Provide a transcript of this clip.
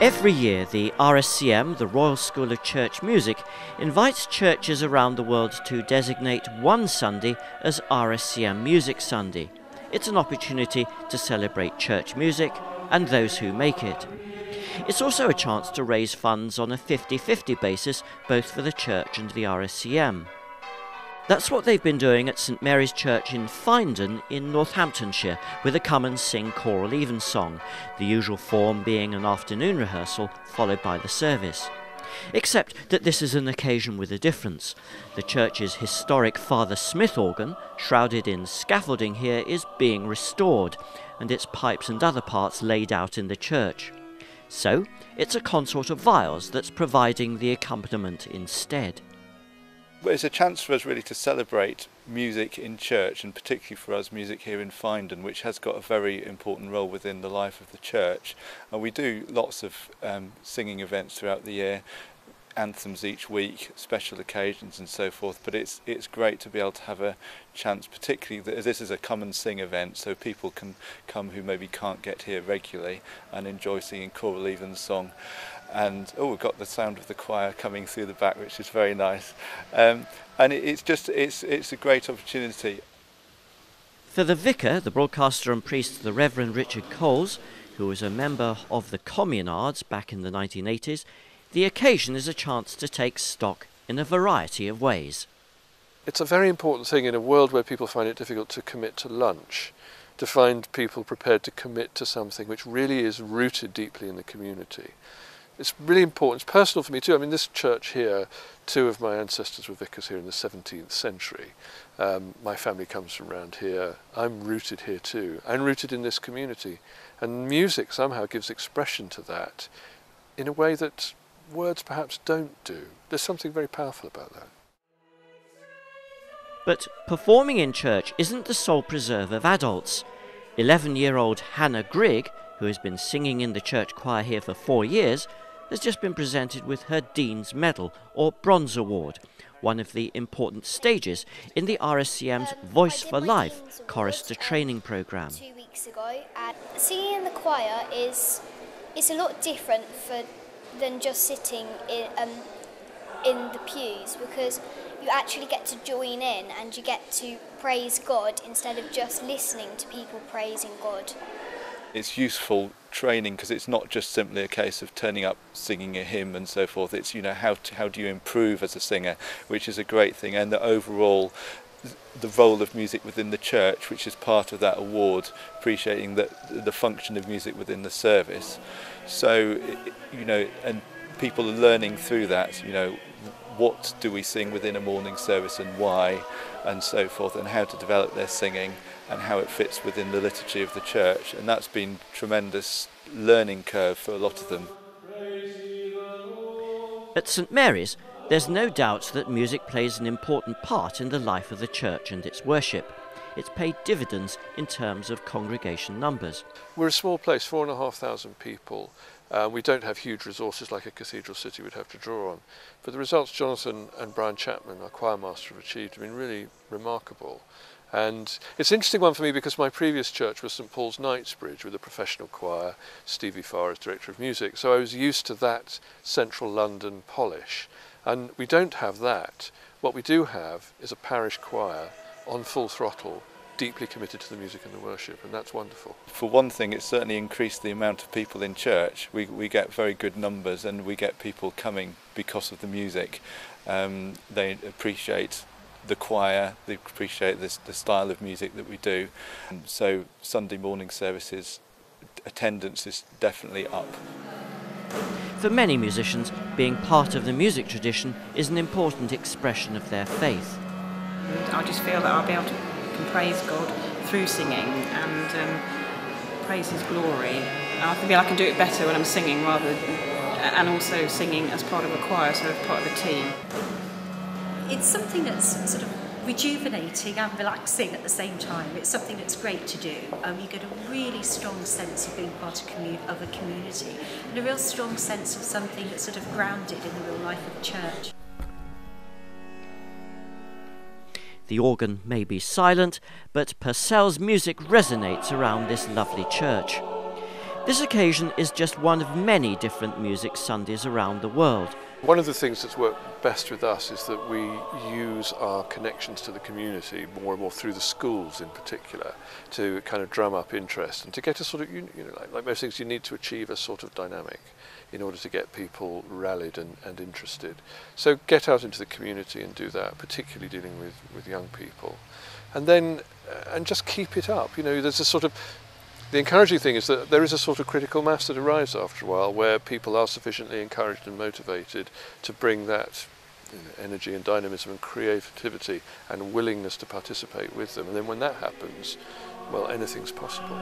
Every year, the RSCM, the Royal School of Church Music, invites churches around the world to designate one Sunday as RSCM Music Sunday. It's an opportunity to celebrate church music and those who make it. It's also a chance to raise funds on a 50-50 basis, both for the church and the RSCM. That's what they've been doing at St Mary's Church in Findon in Northamptonshire with a come and sing choral evensong, the usual form being an afternoon rehearsal followed by the service. Except that this is an occasion with a difference. The church's historic Father Smith organ, shrouded in scaffolding here, is being restored, and its pipes and other parts laid out in the church. So, it's a consort of viols that's providing the accompaniment instead. It's a chance for us really to celebrate music in church, and particularly for us music here in Findon, which has got a very important role within the life of the church. And we do lots of singing events throughout the year, anthems each week, special occasions and so forth, but it's great to be able to have a chance, particularly as this is a come and sing event, so people can come who maybe can't get here regularly and enjoy singing choral evensong. And we've got the sound of the choir coming through the back, which is very nice. And it's a great opportunity. For the vicar, the broadcaster and priest, the Reverend Richard Coles, who was a member of the Communards back in the 1980s, the occasion is a chance to take stock in a variety of ways. It's a very important thing in a world where people find it difficult to commit to lunch, to find people prepared to commit to something which really is rooted deeply in the community. It's really important. It's personal for me too. I mean, this church here, two of my ancestors were vicars here in the 17th century. My family comes from around here. I'm rooted here too. I'm rooted in this community. And music somehow gives expression to that in a way that words perhaps don't do. There's something very powerful about that. But performing in church isn't the sole preserve of adults. 11-year-old Hannah Grigg, who has been singing in the church choir here for 4 years, has just been presented with her Dean's Medal, or Bronze Award, one of the important stages in the RSCM's Voice for Life chorister training programme. 2 weeks ago, and singing in the choir is a lot different than just sitting in the pews, because you actually get to join in and you get to praise God instead of just listening to people praising God. It's useful training because it's not just simply a case of turning up, singing a hymn and so forth. It's, how do you improve as a singer, which is a great thing, and the overall the role of music within the church, which is part of that award, appreciating the function of music within the service. So, and people are learning through that, what do we sing within a morning service and why, and so forth, and how to develop their singing and how it fits within the liturgy of the church. And that's been a tremendous learning curve for a lot of them. At St Mary's, there's no doubt that music plays an important part in the life of the church and its worship. It's paid dividends in terms of congregation numbers. We're a small place, 4,500 people. We don't have huge resources like a cathedral city would have to draw on. But the results Jonathan and Brian Chapman, our choir master, have achieved have been really remarkable. And it's an interesting one for me because my previous church was St Paul's Knightsbridge with a professional choir, Stevie Farr as director of music. So I was used to that central London polish. And we don't have that. What we do have is a parish choir on full throttle, deeply committed to the music and the worship, and that's wonderful. For one thing, it's certainly increased the amount of people in church. We get very good numbers, and we get people coming because of the music. They appreciate the choir, they appreciate the style of music that we do. So Sunday morning services, attendance is definitely up. For many musicians, being part of the music tradition is an important expression of their faith. I just feel that I'll be able to praise God through singing and praise His glory. And I feel I can do it better when I'm singing and also singing as part of a choir, so as part of a team. It's something that's sort of rejuvenating and relaxing at the same time. It's something that's great to do. You get a really strong sense of being part of a community and a real strong sense of something that's sort of grounded in the real life of the church. The organ may be silent, but Purcell's music resonates around this lovely church. This occasion is just one of many different music Sundays around the world. One of the things that's worked best with us is that we use our connections to the community more and more through the schools in particular to kind of drum up interest and to get a sort of, like most things, you need to achieve a sort of dynamic in order to get people rallied and interested. So get out into the community and do that, particularly dealing with young people. And then, and just keep it up. There's a sort of, the encouraging thing is that there is a sort of critical mass that arrives after a while where people are sufficiently encouraged and motivated to bring that energy and dynamism and creativity and willingness to participate with them. And then when that happens, well, anything's possible.